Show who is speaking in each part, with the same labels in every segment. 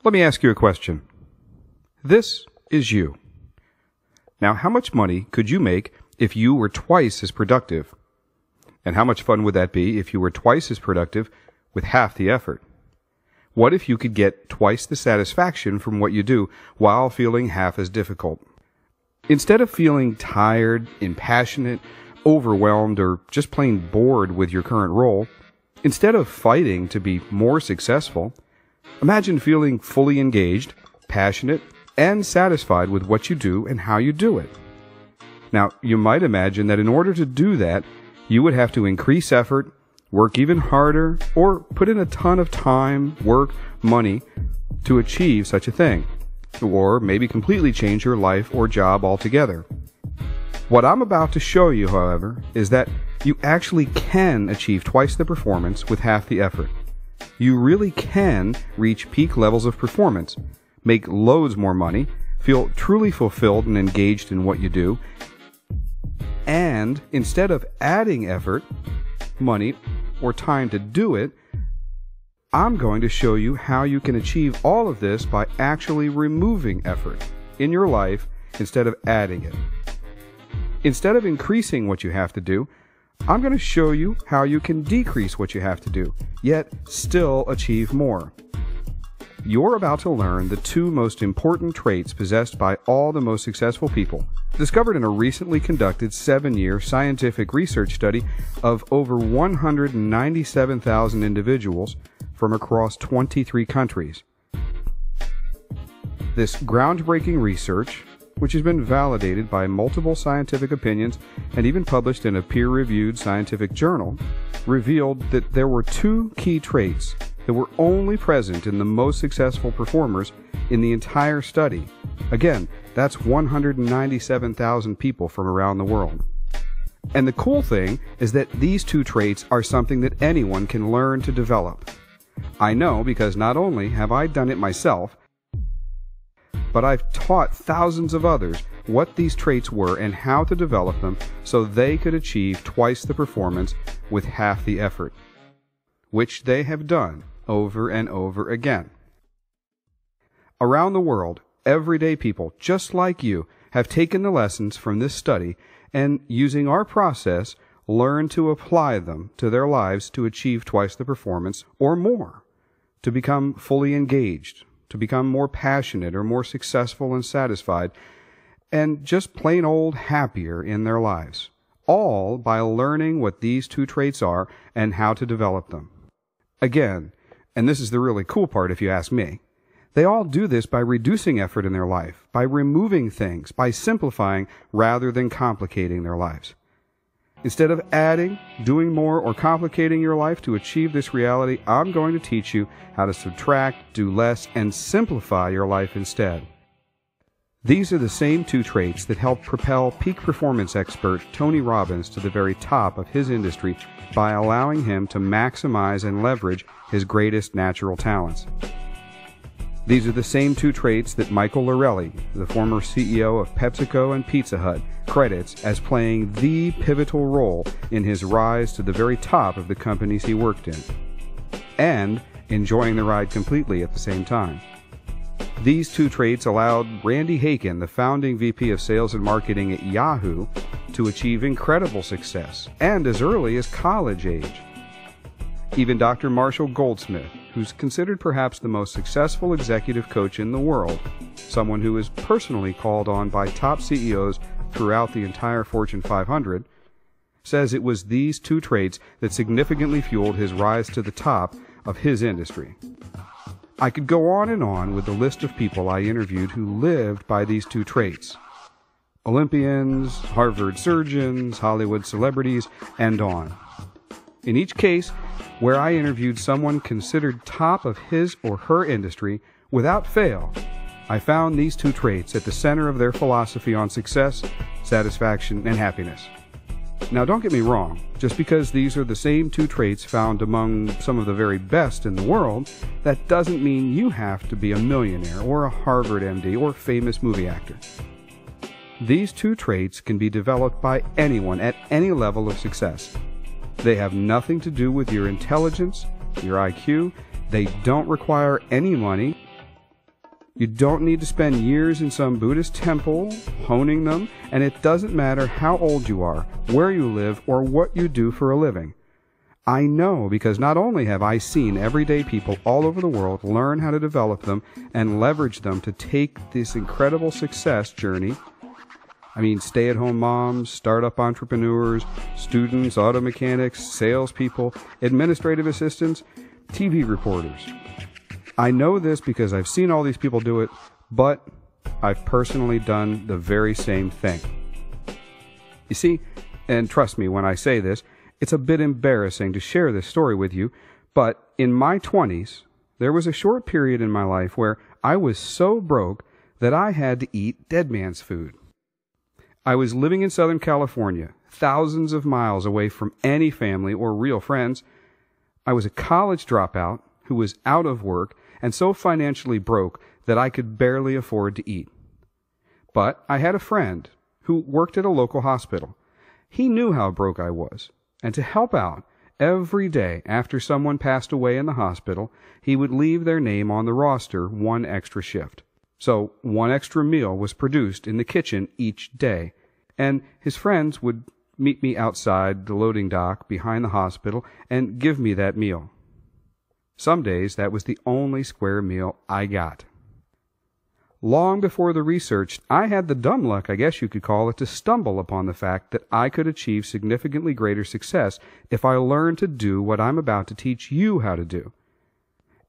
Speaker 1: Let me ask you a question. This is you. Now, how much money could you make if you were twice as productive? And how much fun would that be if you were twice as productive with half the effort? What if you could get twice the satisfaction from what you do while feeling half as difficult? Instead of feeling tired, impassionate, overwhelmed, or just plain bored with your current role, instead of fighting to be more successful, imagine feeling fully engaged, passionate, and satisfied with what you do and how you do it. Now, you might imagine that in order to do that, you would have to increase effort, work even harder, or put in a ton of time, work, money to achieve such a thing, or maybe completely change your life or job altogether. What I'm about to show you, however, is that you actually can achieve twice the performance with half the effort. You really can reach peak levels of performance, make loads more money, feel truly fulfilled and engaged in what you do, and instead of adding effort, money, or time to do it, I'm going to show you how you can achieve all of this by actually removing effort in your life instead of adding it. Instead of increasing what you have to do, I'm going to show you how you can decrease what you have to do, yet still achieve more. You're about to learn the two most important traits possessed by all the most successful people, discovered in a recently conducted 7-year scientific research study of over 197,000 individuals from across 23 countries. This groundbreaking research, which has been validated by multiple scientific opinions and even published in a peer-reviewed scientific journal, revealed that there were two key traits that were only present in the most successful performers in the entire study. Again, that's 197,000 people from around the world. And the cool thing is that these two traits are something that anyone can learn to develop. I know because not only have I done it myself, but I've taught thousands of others what these traits were and how to develop them so they could achieve twice the performance with half the effort, which they have done over and over again. Around the world, everyday people just like you have taken the lessons from this study and, using our process, learned to apply them to their lives to achieve twice the performance or more, to become fully engaged, to become more passionate or more successful and satisfied, and just plain old happier in their lives, all by learning what these two traits are and how to develop them. Again, and this is the really cool part if you ask me, they all do this by reducing effort in their life, by removing things, by simplifying rather than complicating their lives. Instead of adding, doing more, or complicating your life to achieve this reality, I'm going to teach you how to subtract, do less, and simplify your life instead. These are the same two traits that helped propel peak performance expert Tony Robbins to the very top of his industry by allowing him to maximize and leverage his greatest natural talents. These are the same two traits that Michael Lorelli, the former CEO of PepsiCo and Pizza Hut, credits as playing the pivotal role in his rise to the very top of the companies he worked in, and enjoying the ride completely at the same time. These two traits allowed Randy Haken, the founding VP of Sales and Marketing at Yahoo, to achieve incredible success, and as early as college age. Even Dr. Marshall Goldsmith, who's considered perhaps the most successful executive coach in the world, someone who is personally called on by top CEOs throughout the entire Fortune 500, says it was these two traits that significantly fueled his rise to the top of his industry. I could go on with the list of people I interviewed who lived by these two traits. Olympians, Harvard surgeons, Hollywood celebrities, and on. In each case, where I interviewed someone considered top of his or her industry, without fail, I found these two traits at the center of their philosophy on success, satisfaction, and happiness. Now, don't get me wrong, just because these are the same two traits found among some of the very best in the world, that doesn't mean you have to be a millionaire or a Harvard MD or famous movie actor. These two traits can be developed by anyone at any level of success. They have nothing to do with your intelligence, your IQ. They don't require any money, You don't need to spend years in some Buddhist temple honing them, and it doesn't matter how old you are, where you live, or what you do for a living. I know because not only have I seen everyday people all over the world learn how to develop them and leverage them to take this incredible success journey. I mean, stay-at-home moms, startup entrepreneurs, students, auto mechanics, salespeople, administrative assistants, TV reporters. I know this because I've seen all these people do it, but I've personally done the very same thing. You see, and trust me when I say this, it's a bit embarrassing to share this story with you, but in my 20s, there was a short period in my life where I was so broke that I had to eat dead man's food. I was living in Southern California, thousands of miles away from any family or real friends. I was a college dropout who was out of work and so financially broke that I could barely afford to eat. But I had a friend who worked at a local hospital. He knew how broke I was, and to help out, every day after someone passed away in the hospital, he would leave their name on the roster one extra shift. So one extra meal was produced in the kitchen each day, and his friends would meet me outside the loading dock behind the hospital and give me that meal. Some days that was the only square meal I got. Long before the research, I had the dumb luck, I guess you could call it, to stumble upon the fact that I could achieve significantly greater success if I learned to do what I'm about to teach you how to do.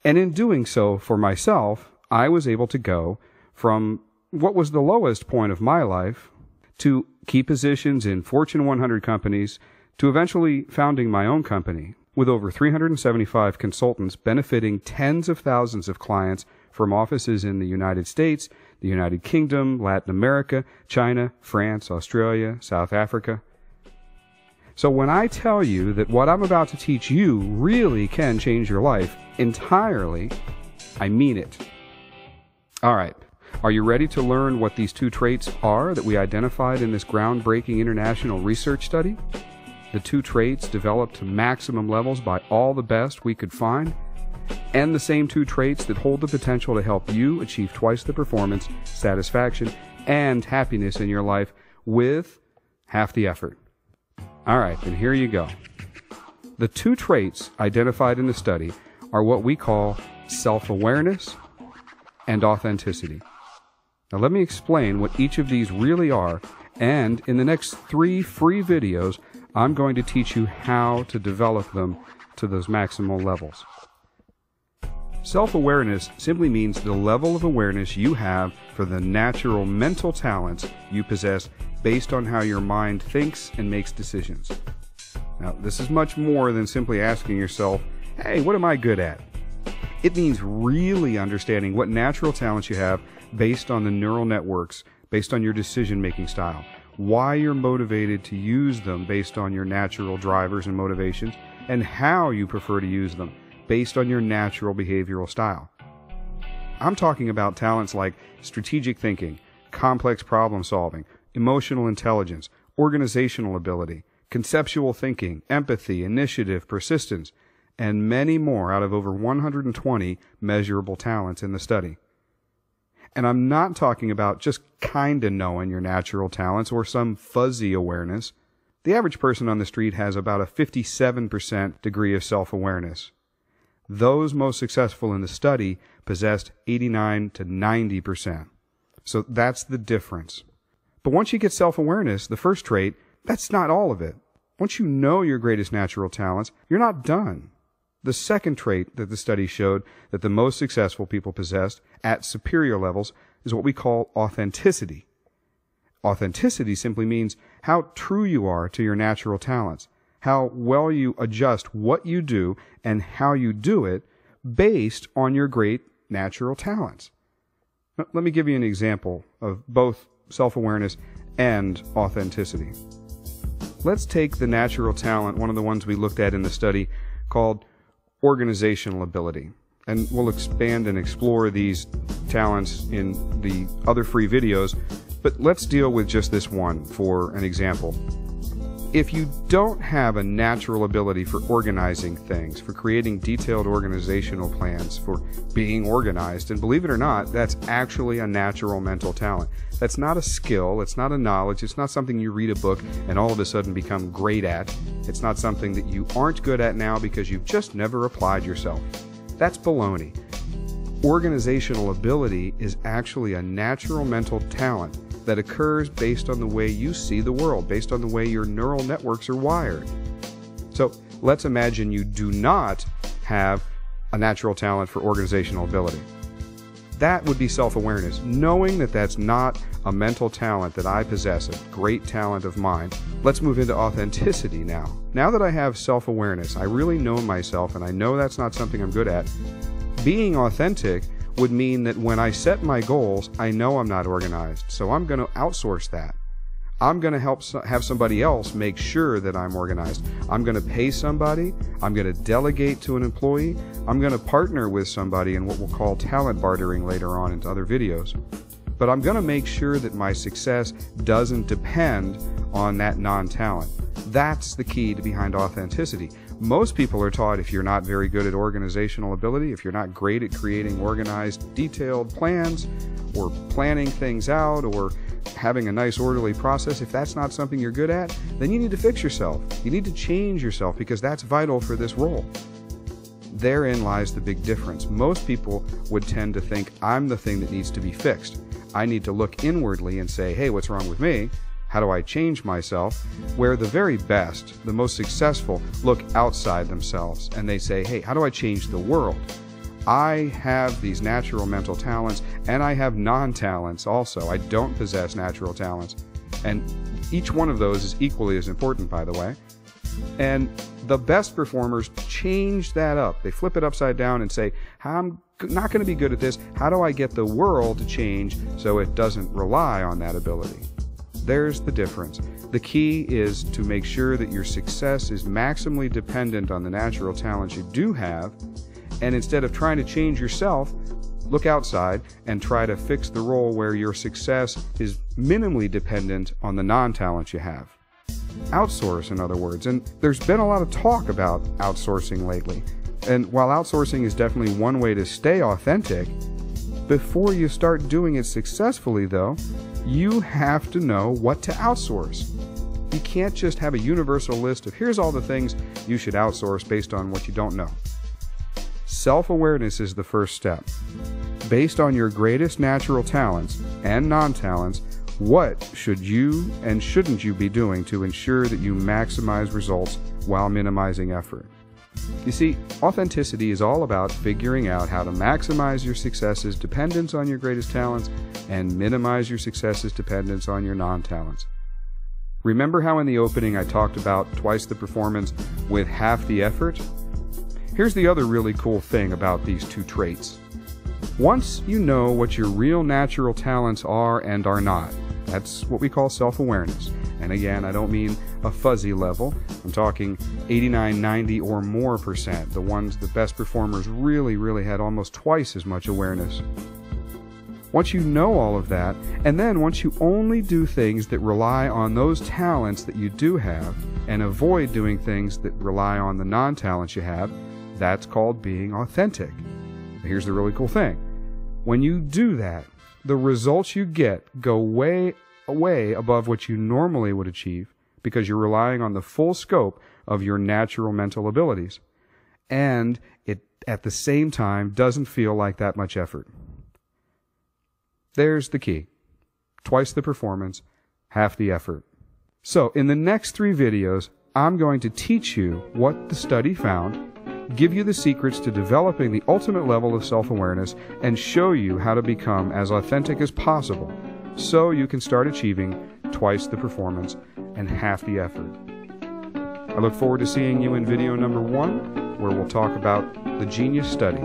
Speaker 1: And in doing so for myself, I was able to go from what was the lowest point of my life to key positions in Fortune 100 companies to eventually founding my own company with over 375 consultants benefiting tens of thousands of clients from offices in the United States, the United Kingdom, Latin America, China, France, Australia, South Africa. So when I tell you that what I'm about to teach you really can change your life entirely, I mean it. All right. Are you ready to learn what these two traits are that we identified in this groundbreaking international research study? The two traits developed to maximum levels by all the best we could find, and the same two traits that hold the potential to help you achieve twice the performance, satisfaction, and happiness in your life with half the effort. All right, then here you go. The two traits identified in the study are what we call self-awareness and authenticity. Now let me explain what each of these really are, and in the next 3 free videos, I'm going to teach you how to develop them to those maximal levels. Self-awareness simply means the level of awareness you have for the natural mental talents you possess based on how your mind thinks and makes decisions. Now, this is much more than simply asking yourself, hey, what am I good at? It means really understanding what natural talents you have based on the neural networks, based on your decision-making style, why you're motivated to use them based on your natural drivers and motivations, and how you prefer to use them based on your natural behavioral style. I'm talking about talents like strategic thinking, complex problem solving, emotional intelligence, organizational ability, conceptual thinking, empathy, initiative, persistence, and many more out of over 120 measurable talents in the study. And I'm not talking about just kinda knowing your natural talents or some fuzzy awareness. The average person on the street has about a 57% degree of self-awareness. Those most successful in the study possessed 89 to 90%. So that's the difference. But once you get self-awareness, the first trait, that's not all of it. Once you know your greatest natural talents, you're not done. The second trait that the study showed that the most successful people possessed at superior levels is what we call authenticity. Authenticity simply means how true you are to your natural talents, how well you adjust what you do and how you do it based on your great natural talents. Now, let me give you an example of both self-awareness and authenticity. Let's take the natural talent, one of the ones we looked at in the study, called organizational ability. And we'll expand and explore these talents in the other free videos, but let's deal with just this one for an example. If you don't have a natural ability for organizing things, for creating detailed organizational plans, for being organized, and believe it or not, that's actually a natural mental talent. That's not a skill, it's not a knowledge, it's not something you read a book and all of a sudden become great at. It's not something that you aren't good at now because you've just never applied yourself. That's baloney. Organizational ability is actually a natural mental talent that occurs based on the way you see the world, based on the way your neural networks are wired. So let's imagine you do not have a natural talent for organizational ability. That would be self-awareness, knowing that that's not a mental talent that I possess, a great talent of mine. Let's move into authenticity now. Now that I have self-awareness, I really know myself and I know that's not something I'm good at. Being authentic would mean that when I set my goals, I know I'm not organized, so I'm going to outsource that. I'm going to have somebody else make sure that I'm organized. I'm going to pay somebody. I'm going to delegate to an employee. I'm going to partner with somebody in what we'll call talent bartering later on in other videos. But I'm going to make sure that my success doesn't depend on that non-talent. That's the key behind authenticity. Most people are taught if you're not very good at organizational ability, if you're not great at creating organized, detailed plans, or planning things out, or having a nice orderly process, if that's not something you're good at, then you need to fix yourself. You need to change yourself because that's vital for this role. Therein lies the big difference. Most people would tend to think, I'm the thing that needs to be fixed. I need to look inwardly and say, hey, what's wrong with me? How do I change myself? Where the very best, the most successful, look outside themselves and they say, hey, how do I change the world? I have these natural mental talents and I have non-talents also. I don't possess natural talents. And each one of those is equally as important, by the way. And the best performers change that up. They flip it upside down and say, I'm not going to be good at this. How do I get the world to change so it doesn't rely on that ability? There's the difference. The key is to make sure that your success is maximally dependent on the natural talents you do have, and instead of trying to change yourself, look outside and try to fix the role where your success is minimally dependent on the non-talents you have. Outsource, in other words. And there's been a lot of talk about outsourcing lately. And while outsourcing is definitely one way to stay authentic, before you start doing it successfully, though, you have to know what to outsource. You can't just have a universal list of here's all the things you should outsource based on what you don't know. Self-awareness is the first step. Based on your greatest natural talents and non-talents, what should you and shouldn't you be doing to ensure that you maximize results while minimizing effort? You see, authenticity is all about figuring out how to maximize your success's dependence on your greatest talents and minimize your success's dependence on your non-talents. Remember how in the opening I talked about twice the performance with half the effort? Here's the other really cool thing about these two traits. Once you know what your real natural talents are and are not, that's what we call self-awareness. And again, I don't mean a fuzzy level. I'm talking 89, 90 or more %. The ones, the best performers really had almost twice as much awareness. Once you know all of that, and then once you only do things that rely on those talents that you do have, and avoid doing things that rely on the non-talents you have, that's called being authentic. Here's the really cool thing. When you do that, the results you get go way above what you normally would achieve because you're relying on the full scope of your natural mental abilities. And it, at the same time, doesn't feel like that much effort. There's the key. Twice the performance, half the effort. So, in the next 3 videos, I'm going to teach you what the study found, give you the secrets to developing the ultimate level of self-awareness, and show you how to become as authentic as possible so you can start achieving twice the performance and half the effort. I look forward to seeing you in video number 1, where we'll talk about the genius study.